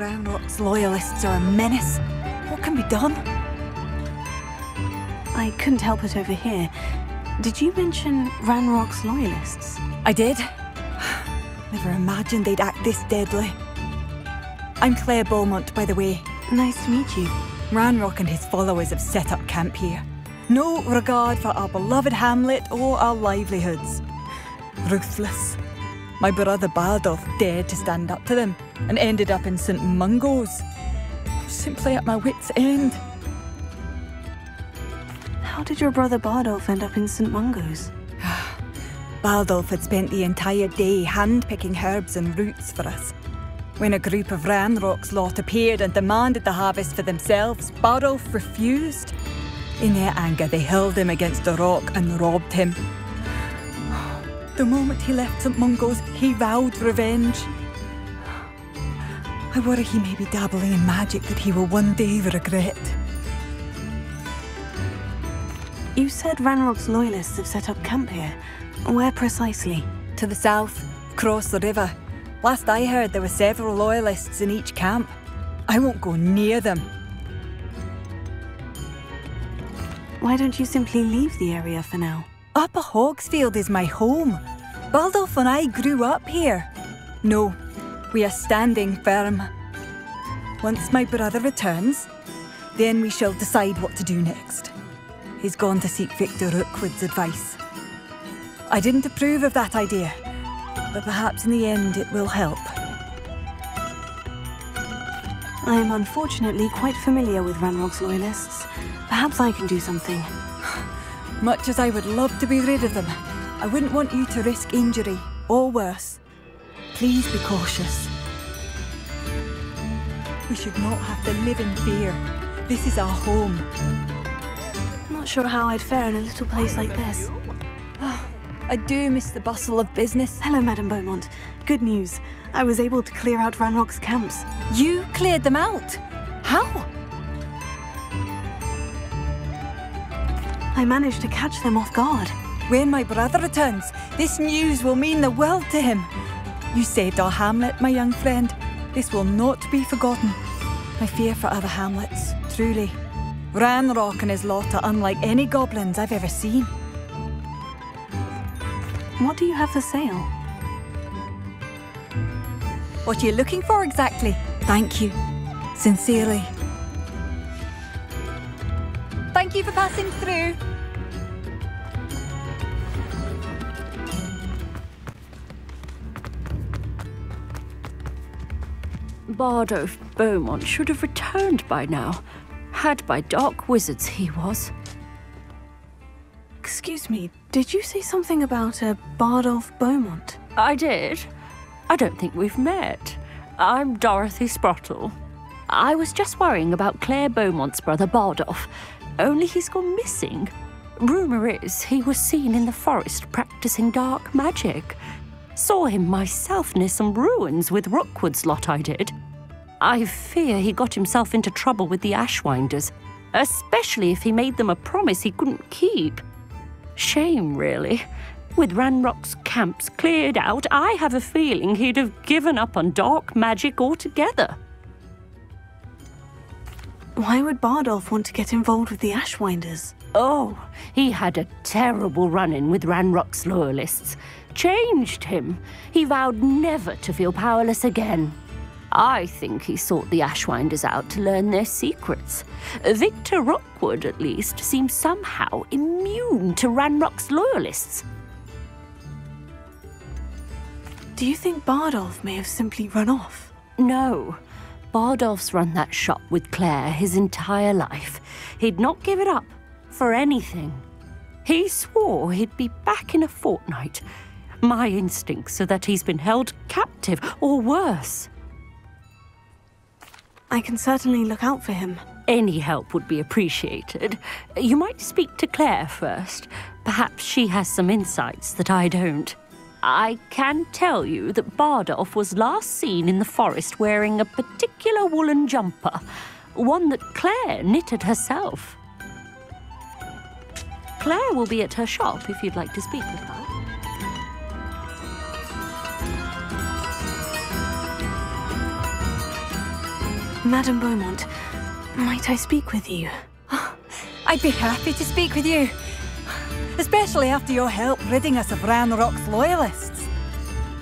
Ranrock's loyalists are a menace. What can be done? I couldn't help it over here. Did you mention Ranrock's loyalists? I did. Never imagined they'd act this deadly. I'm Claire Beaumont, by the way. Nice to meet you. Ranrock and his followers have set up camp here. No regard for our beloved hamlet or our livelihoods. Ruthless. My brother Bardolph dared to stand up to them and ended up in St. Mungo's. Simply at my wit's end. How did your brother Bardolph end up in St. Mungo's? Bardolph had spent the entire day hand-picking herbs and roots for us. When a group of Ranrock's lot appeared and demanded the harvest for themselves, Bardolph refused. In their anger, they hurled him against a rock and robbed him. The moment he left St. Mungo's, he vowed revenge. I worry he may be dabbling in magic that he will one day regret. You said Ranrock's loyalists have set up camp here. Where precisely? To the south, across the river. Last I heard, there were several loyalists in each camp. I won't go near them. Why don't you simply leave the area for now? Upper Hogsfield is my home. Bardolph and I grew up here. No, we are standing firm. Once my brother returns, then we shall decide what to do next. He's gone to seek Victor Rookwood's advice. I didn't approve of that idea, but perhaps in the end it will help. I am unfortunately quite familiar with Ranrock's loyalists. Perhaps I can do something. Much as I would love to be rid of them, I wouldn't want you to risk injury, or worse. Please be cautious. We should not have to live in fear. This is our home. Not sure how I'd fare in a little place like this. I do miss the bustle of business. Hello, Madame Beaumont. Good news. I was able to clear out Ranrock's camps. You cleared them out? How? I managed to catch them off guard. When my brother returns, this news will mean the world to him. You saved our hamlet, my young friend. This will not be forgotten. I fear for other hamlets, truly. Ranrock and his lot are unlike any goblins I've ever seen. What do you have for sale? What are you looking for exactly? Thank you. Sincerely. Thank you for passing through. Bardolph Beaumont should have returned by now. Had by dark wizards he was. Excuse me, did you say something about a Bardolph Beaumont? I did. I don't think we've met. I'm Dorothy Sprottle. I was just worrying about Claire Beaumont's brother Bardolph, only he's gone missing. Rumour is he was seen in the forest practicing dark magic. Saw him myself near some ruins with Rookwood's lot I did. I fear he got himself into trouble with the Ashwinders, especially if he made them a promise he couldn't keep. Shame, really. With Ranrock's camps cleared out, I have a feeling he'd have given up on dark magic altogether. Why would Bardolph want to get involved with the Ashwinders? Oh, he had a terrible run-in with Ranrock's loyalists. Changed him. He vowed never to feel powerless again. I think he sought the Ashwinders out to learn their secrets. Victor Rookwood, at least, seems somehow immune to Ranrock's loyalists. Do you think Bardolph may have simply run off? No. Bardolph's run that shop with Claire his entire life. He'd not give it up for anything. He swore he'd be back in a fortnight. My instincts are that he's been held captive, or worse. I can certainly look out for him. Any help would be appreciated. You might speak to Claire first. Perhaps she has some insights that I don't. I can tell you that Bardolph was last seen in the forest wearing a particular woolen jumper, one that Claire knitted herself. Claire will be at her shop if you'd like to speak with her. Madame Beaumont, might I speak with you? I'd be happy to speak with you. Especially after your help ridding us of Ranrock's loyalists.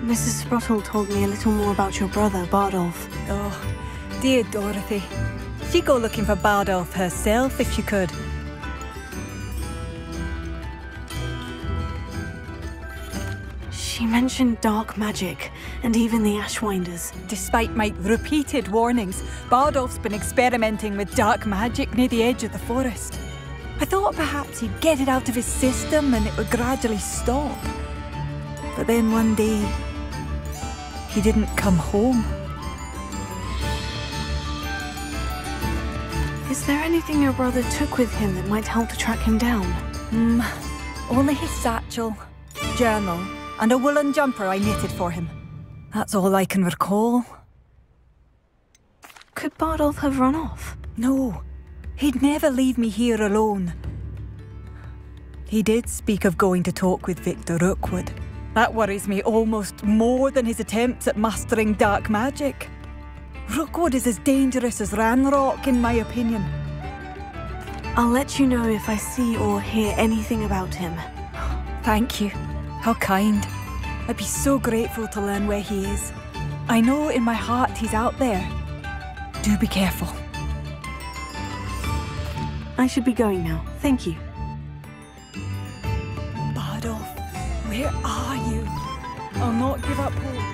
Mrs. Sprottle told me a little more about your brother, Bardolph. Oh, dear Dorothy. She'd go looking for Bardolph herself if she could. She mentioned dark magic, and even the Ashwinders. Despite my repeated warnings, Bardolph's been experimenting with dark magic near the edge of the forest. I thought perhaps he'd get it out of his system and it would gradually stop. But then one day, he didn't come home. Is there anything your brother took with him that might help to track him down? Only his satchel, journal, and a woolen jumper I knitted for him. That's all I can recall. Could Bardolph have run off? No, he'd never leave me here alone. He did speak of going to talk with Victor Rookwood. That worries me almost more than his attempts at mastering dark magic. Rookwood is as dangerous as Ranrock, in my opinion. I'll let you know if I see or hear anything about him. Thank you. How kind. I'd be so grateful to learn where he is. I know in my heart he's out there. Do be careful. I should be going now. Thank you. Bardolph, where are you? I'll not give up hope.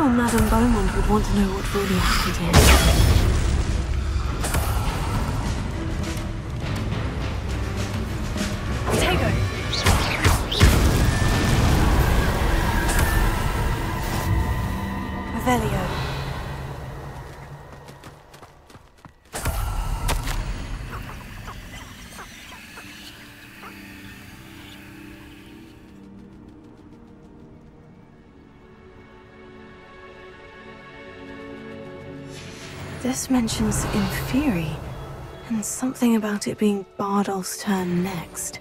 Madame Beaumont would want to know what really happened here. Revelio. This mentions Inferi, and something about it being Bardolph's turn next.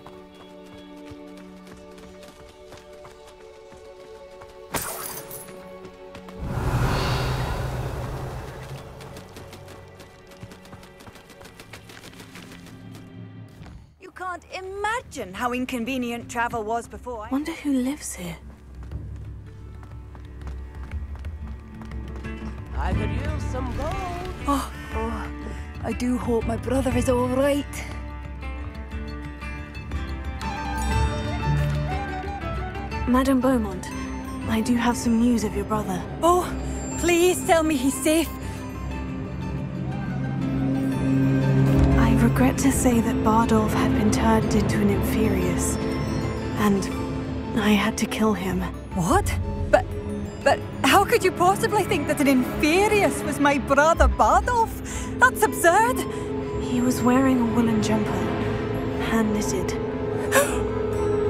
You can't imagine how inconvenient travel was before. Wonder who lives here. I could use some gold. Oh, I do hope my brother is all right. Madame Beaumont, I do have some news of your brother. Oh, please tell me he's safe. I regret to say that Bardolph had been turned into an Inferius, and I had to kill him. What? But how could you possibly think that an Inferius was my brother Bardolph? That's absurd! He was wearing a woolen jumper, hand-knitted.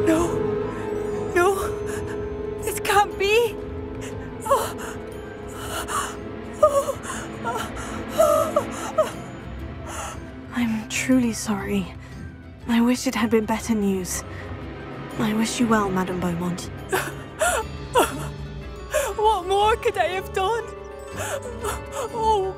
No, this can't be! I'm truly sorry. I wish it had been better news. I wish you well, Madame Beaumont. What more could I have done? Oh,